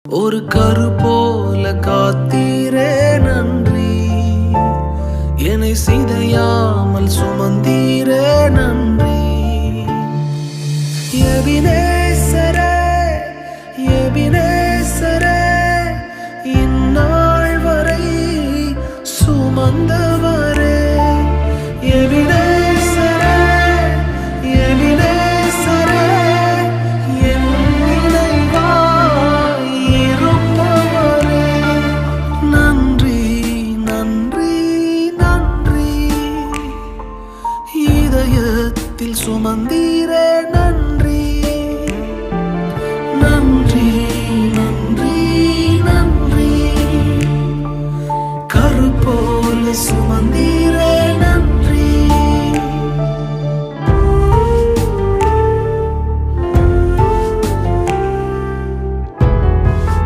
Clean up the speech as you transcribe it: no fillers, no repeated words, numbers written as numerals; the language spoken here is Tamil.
ஒரு கரு போல காத்தீரே நன்றி, என்னை சிதையாமல் சுமந்தீரே நன்றி. எபினேசரே எபினேசரே, இந்நாள் வரை சுமந்த